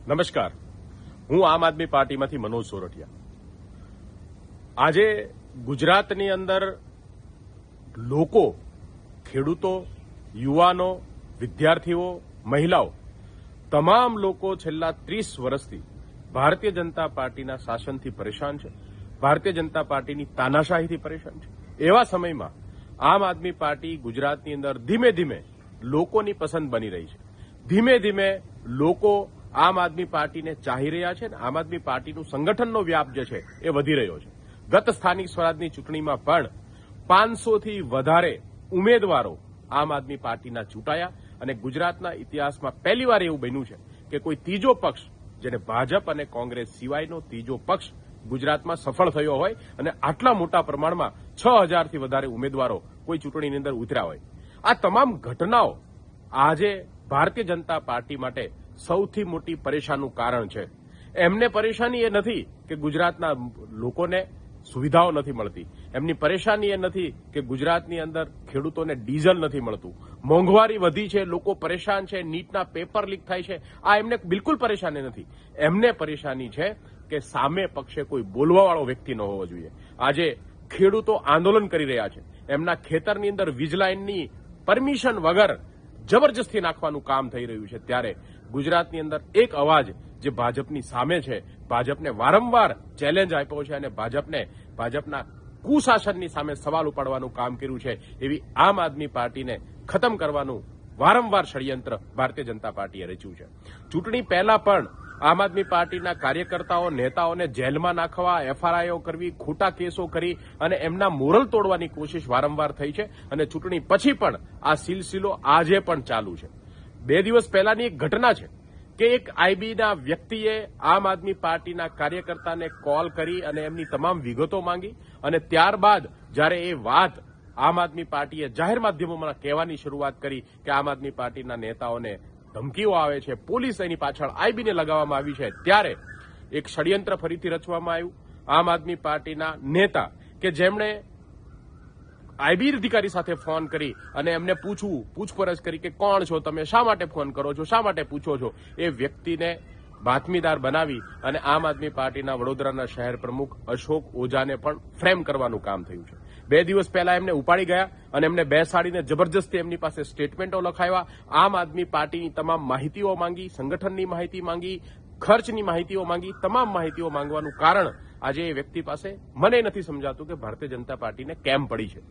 નમસ્કાર, હું આમ આદમી પાર્ટીમાંથી મનોજ સોરઠિયા. આજે ગુજરાતની અંદર લોકો, ખેડૂતો, યુવાનો, વિદ્યાર્થીઓ, મહિલાઓ તમામ લોકો છેલ્લા 30 વર્ષથી ભારતીય જનતા પાર્ટીના શાસનથી પરેશાન છે, ભારતીય જનતા પાર્ટીની તાનાશાહીથી પરેશાન છે. એવા સમયમાં આમ આદમી પાર્ટી ગુજરાતની અંદર ધીમે ધીમે લોકોની પસંદ બની રહી છે. ધીમે ધીમે લોકો આમ આદમી પાર્ટીને ચાહી રહ્યા છે અને આમ આદમી પાર્ટીનું સંગઠનનો વ્યાપ જે છે એ વધી રહ્યો છે. ગત સ્થાનિક સ્વરાજની ચૂંટણીમાં પણ 500થી વધારે ઉમેદવારો આમ આદમી પાર્ટીના ચૂંટાયા અને ગુજરાતના ઇતિહાસમાં પહેલીવાર એવું બન્યું છે કે કોઈ ત્રીજો પક્ષ, જેને ભાજપ અને કોંગ્રેસ સિવાયનો ત્રીજો પક્ષ ગુજરાતમાં સફળ થયો હોય અને આટલા મોટા પ્રમાણમાં 6000થી વધારે ઉમેદવારો કોઈ ચૂંટણીની અંદર ઉતર્યા હોય. આ તમામ ઘટનાઓ આજે ભારતીય જનતા પાર્ટી માટે સૌથી મોટી પરેશાનીનું કારણ છે. એમને પરેશાની એ નથી કે ગુજરાતના લોકોને સુવિધાઓ નથી મળતી, એમની પરેશાની એ નથી કે ગુજરાતની અંદર ખેડૂતોને ડીઝલ નથી મળતું, મોંઘવારી વધી છે, લોકો પરેશાન છે, નીટના પેપર લીક થાય છે. આ એમને બિલકુલ પરેશાની નથી. એમને પરેશાની છે કે સામે પક્ષે કોઈ બોલવાવાળો વ્યક્તિ ન હોવો જોઈએ. આજે ખેડૂતો આંદોલન કરી રહ્યા છે, એમના ખેતરની અંદર વીજ લાઇનની પરમિશન વગર જબરજસ્તી નાખવાનું કામ થઈ રહ્યું છે. ત્યારે ગુજરાતની અંદર એક અવાજ જે ભાજપની સામે છે, ભાજપને વારંવાર ચેલેન્જ આપ્યો છે અને ભાજપના કુશાસનની સામે સવાલ ઉપાડવાનું કામ કર્યું છે. એવી આમ આદમી પાર્ટીને ખતમ કરવાનું વારંવાર ષડયંત્ર ભારતીય જનતા પાર્ટીએ રચ્યું છે. ચૂંટણી પહેલા પણ આમ આદમી પાર્ટીના કાર્યકર્તાઓ, નેતાઓને જેલમાં નાખવા, એફઆરઆઈઓ કરવી, ખોટા કેસો કરી અને એમના મોરલ તોડવાની કોશિશ વારંવાર થઈ છે અને ચૂંટણી પછી પણ આ સિલસિલો આજે પણ ચાલુ છે. 2 દિવસ પહેલાની એક ઘટના છે કે એક આઈબીના વ્યક્તિએ આમ આદમી પાર્ટીના કાર્યકર્તાને કોલ કરી અને એમની તમામ વિગતો માંગી અને ત્યારબાદ જ્યારે એ વાત આમ આદમી પાર્ટીએ જાહેર માધ્યમોમાં કહેવાની શરૂઆત કરી કે આમ આદમી પાર્ટીના નેતાઓને ધમકીઓ આવે છે, પોલીસ એની પાછળ આઈબીને લગાવવામાં આવી છે, ત્યારે એક ષડયંત્ર ફરીથી રચવામાં આવ્યું. આમ આદમી પાર્ટીના નેતા કે જેમણે આઈબી અધિકારી સાથે ફોન કરી અને એમને પૂછપરછ કરી કે કોણ છો તમે, શા માટે ફોન કરો છો, શા માટે પૂછો છો, એ વ્યક્તિને બાતમીદાર બનાવી અને આમ આદમી પાર્ટીના વડોદરાના શહેર પ્રમુખ અશોક ઓઝાને પણ ફ્રેમ કરવાનું કામ થયું છે. 2 દિવસ પહેલા એમને ઉપાડી ગયા અને એમને બેસાડીને જબરજસ્તી એમની પાસે સ્ટેટમેન્ટો લખાવ્યા, આમ આદમી પાર્ટીની તમામ માહિતીઓ માંગી, સંગઠનની માહિતી માંગી, ખર્ચની માહિતીઓ માંગી. તમામ માહિતીઓ માંગવાનું કારણ આજે એ વ્યક્તિ પાસે મને નથી સમજાતું કે ભારતીય જનતા પાર્ટીને કેમ પડી છે.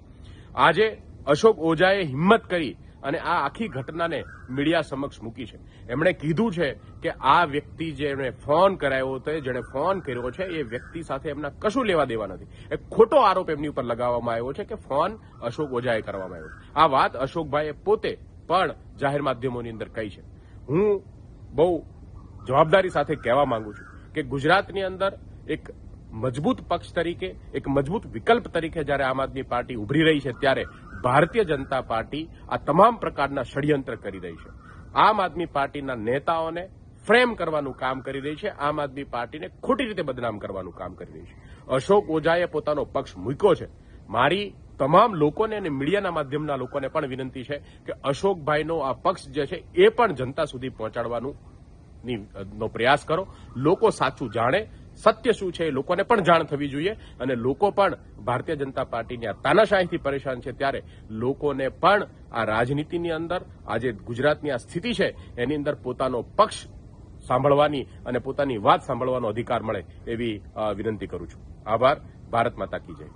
આજે અશોક ઓઝાએ હિંમત કરી અને આ આખી ઘટનાને મીડિયા સમક્ષ મૂકી છે. એમણે કીધું છે કે આ વ્યક્તિ જેણે ફોન કરાયો હતો, જેણે ફોન કર્યો છે, એ વ્યક્તિ સાથે એમના કશું લેવા દેવા નથી. એક ખોટો આરોપ એમની ઉપર લગાવવામાં આવ્યો છે કે ફોન અશોક ઓઝાએ કરવામાં આવ્યો છે. આ વાત અશોકભાઈએ પોતે પણ જાહેર માધ્યમોની અંદર કહી છે. હું બહુ જવાબદારી સાથે કહેવા માંગુ છું કે ગુજરાતની અંદર એક મજબૂત પક્ષ તરીકે, એક મજબૂત વિકલ્પ તરીકે જ્યારે આમ આદમી પાર્ટી ઉભરી રહી છે, ત્યારે ભારતીય જનતા પાર્ટી આ તમામ પ્રકારના ષડયંત્ર કરી રહી છે. આમ આદમી પાર્ટીના નેતાઓને ફ્રેમ કરવાનું કામ કરી રહી છે, આમ આદમી પાર્ટીને ખોટી રીતે બદનામ કરવાનું કામ કરી રહી છે. અશોક ઓઝાએ પોતાનો પક્ષ મૂક્યો છે. મારી તમામ લોકોને અને મીડિયાના માધ્યમના લોકોને પણ વિનંતી છે કે અશોકભાઈનો આ પક્ષ જે છે એ પણ જનતા સુધી પહોંચાડવાનો પ્રયાસ કરો. લોકો સાચું જાણે, સત્ય શું છે એ લોકોને પણ જાણ થવી જોઈએ અને લોકો પણ ભારતીય જનતા પાર્ટીની આ તાનાશાહીથી પરેશાન છે. ત્યારે લોકોને પણ આ રાજનીતિની અંદર આજે ગુજરાતની આ સ્થિતિ છે એની અંદર પોતાનો પક્ષ સાંભળવાની અને પોતાની વાત સાંભળવાનો અધિકાર મળે એવી વિનંતી કરું છું. આભાર. ભારત માતા કી જય.